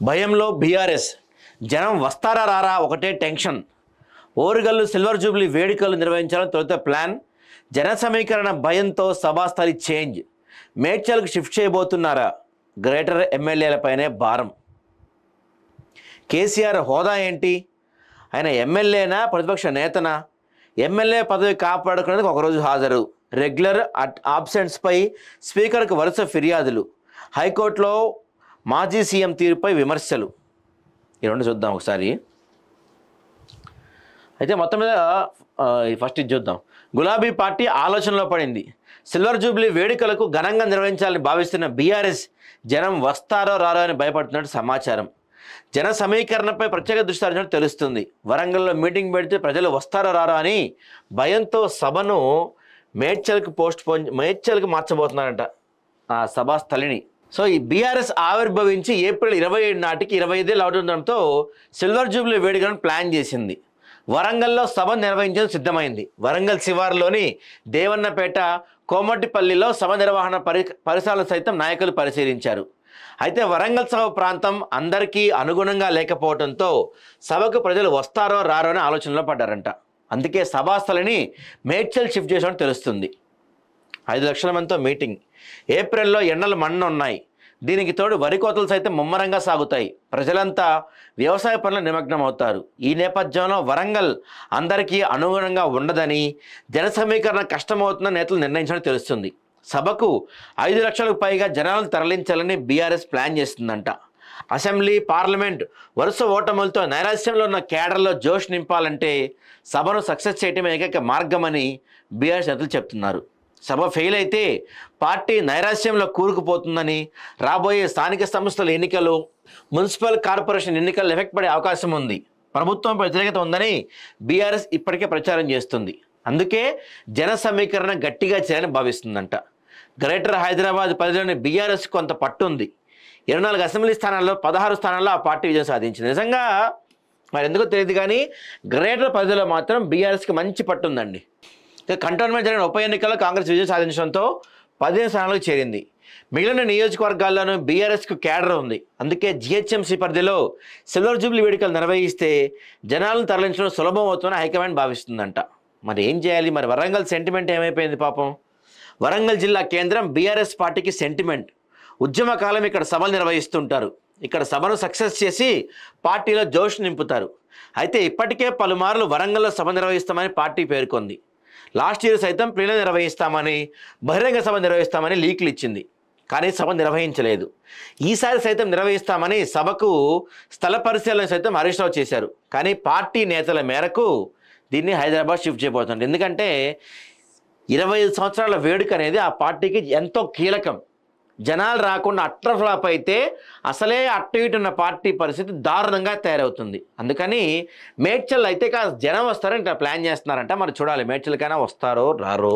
భయంలో బీఆర్ఎస్ జనం వస్తారా రారా ఒకటే టెన్షన్. ఓరుగల్లు సిల్వర్ జూబ్లీ వేడుకలు నిర్వహించాలని తొలుత ప్లాన్. జన సమీకరణ భయంతో సభాస్థలి చేంజ్. మేడ్చల్కు షిఫ్ట్ చేయబోతున్నారా? గ్రేటర్ ఎమ్మెల్యేలపైనే భారం. కేసీఆర్ హోదా ఏంటి? ఆయన ఎమ్మెల్యేనా ప్రతిపక్ష నేతనా? ఎమ్మెల్యే పదవి కాపాడుకునేందుకు ఒకరోజు హాజరు. రెగ్యులర్ ఆబ్సెంట్స్పై స్పీకర్కు వరుస ఫిర్యాదులు. హైకోర్టులో మాజీ సీఎం తీరుపై విమర్శలు. ఈ రెండు చూద్దాం ఒకసారి. అయితే మొత్తం మీద ఫస్ట్ ఇది చూద్దాం. గులాబీ పార్టీ ఆలోచనలో పడింది. సిల్వర్ జూబ్లీ వేడుకలకు ఘనంగా నిర్వహించాలని భావిస్తున్న బీఆర్ఎస్ జనం వస్తారో రారో అని భయపడుతున్నట్టు సమాచారం. జన సమీకరణపై ప్రత్యేక దృష్టి సారించినట్టు తెలుస్తుంది. వరంగల్లో మీటింగ్ పెడితే ప్రజలు వస్తారో రారో అని భయంతో సభను మేడ్చల్కి మార్చబోతున్నారంట ఆ సభాస్థలిని. సో ఈ బీఆర్ఎస్ ఆవిర్భవించి ఏప్రిల్ 27 నాటికి 25 ఏళ్ళు అవుతుండడంతో సిల్వర్ జూబ్లీ వేడుకలను ప్లాన్ చేసింది. వరంగల్లో సభ నిర్వహించేందుకు సిద్ధమైంది. వరంగల్ శివారులోని దేవన్నపేట, కోమటిపల్లిలో సభ నిర్వహణ పరిసరాలు సైతం నాయకులు పరిశీలించారు. అయితే వరంగల్ సభ ప్రాంతం అందరికీ అనుగుణంగా లేకపోవడంతో సభకు ప్రజలు వస్తారో రారో అని ఆలోచనలో పడ్డారంట. అందుకే సభాస్థలిని మేడ్చల్ షిఫ్ట్ చేసినట్టు తెలుస్తుంది. 5 లక్షల మందితో మీటింగ్. ఏప్రిల్లో ఎండలు ఉన్నాయి. దీనికి తోడు వరి కోతలు సైతం ముమ్మరంగా సాగుతాయి. ప్రజలంతా వ్యవసాయ పనులు నిమగ్నం అవుతారు. ఈ నేపథ్యంలో వరంగల్ అందరికీ అనుగుణంగా ఉండదని, జన సమీకరణ కష్టమవుతుందని నేతలు నిర్ణయించినట్టు తెలుస్తుంది. సభకు 5 లక్షలకు పైగా జనాలను తరలించాలని బీఆర్ఎస్ ప్లాన్ చేస్తుందంట. అసెంబ్లీ, పార్లమెంట్ వరుస ఓటములతో నైరాశ్యంలో ఉన్న కేడర్లో జోష్ నింపాలంటే సభను సక్సెస్ చేయటమే ఏకైక మార్గమని బీఆర్ఎస్ నేతలు చెప్తున్నారు. సభ ఫెయిల్ అయితే పార్టీ నైరాశ్యంలో కూరుకుపోతుందని, రాబోయే స్థానిక సంస్థల ఎన్నికలు, మున్సిపల్ కార్పొరేషన్ ఎన్నికలు ఎఫెక్ట్ పడే అవకాశం ఉంది. ప్రభుత్వం వ్యతిరేకత ఉందని బీఆర్ఎస్ ఇప్పటికే ప్రచారం చేస్తుంది. అందుకే జన సమీకరణ గట్టిగా చేయాలని భావిస్తుందంట. గ్రేటర్ హైదరాబాద్ పరిధిలోని బీఆర్ఎస్ కొంత పట్టుంది. 24 అసెంబ్లీ స్థానాల్లో 16 స్థానాల్లో ఆ పార్టీ విజయం సాధించింది. నిజంగా మరి ఎందుకో తెలియదు కానీ గ్రేటర్ పరిధిలో మాత్రం బీఆర్ఎస్కి మంచి పట్టుందండి. కంటోన్మెంట్ జరిగిన ఉప ఎన్నికల్లో కాంగ్రెస్ విజయం సాధించడంతో 15 స్థానాలకు చేరింది. మిగిలిన నియోజకవర్గాల్లోనూ బీఆర్ఎస్కు కేడర్ ఉంది. అందుకే జీహెచ్ఎంసీ పరిధిలో సిల్వర్ జూబ్లీ వేడుకలు నిర్వహిస్తే జనాలను తరలించడం సులభం అవుతుందని హైకమాండ్ భావిస్తుందంట. మరి ఏం చేయాలి? మరి వరంగల్ సెంటిమెంట్ ఏమైపోయింది పాపం? వరంగల్ జిల్లా కేంద్రం బీఆర్ఎస్ పార్టీకి సెంటిమెంట్. ఉద్యమకాలం ఇక్కడ సభలు నిర్వహిస్తుంటారు. ఇక్కడ సభను సక్సెస్ చేసి పార్టీలో జోష్ నింపుతారు. అయితే ఇప్పటికే పలుమార్లు వరంగల్లో సభ నిర్వహిస్తామని పార్టీ పేర్కొంది. లాస్ట్ ఇయర్ సైతం ప్లీనరీ నిర్వహిస్తామని, బహిరంగ సభ నిర్వహిస్తామని లీకులు ఇచ్చింది. కానీ సభ నిర్వహించలేదు. ఈసారి సైతం నిర్వహిస్తామని సభకు స్థల పరిశీలన సైతం హరీష్ రావు చేశారు. కానీ పార్టీ నేతల మేరకు దీన్ని హైదరాబాద్ షిఫ్ట్ చేయబోతుంది. ఎందుకంటే 25 సంవత్సరాల వేడుక అనేది ఆ పార్టీకి ఎంతో కీలకం. జనాలు రాకుండా అట్టర్ ఫ్లాప్ అయితే అసలే అట్టు ఇటు ఉన్న పార్టీ పరిస్థితి దారుణంగా తయారవుతుంది. అందుకని మేడ్చల్ అయితే జనం వస్తారని ఇట్లా ప్లాన్ చేస్తున్నారంట. మరి చూడాలి మేడ్చల్కైనా వస్తారో రారో.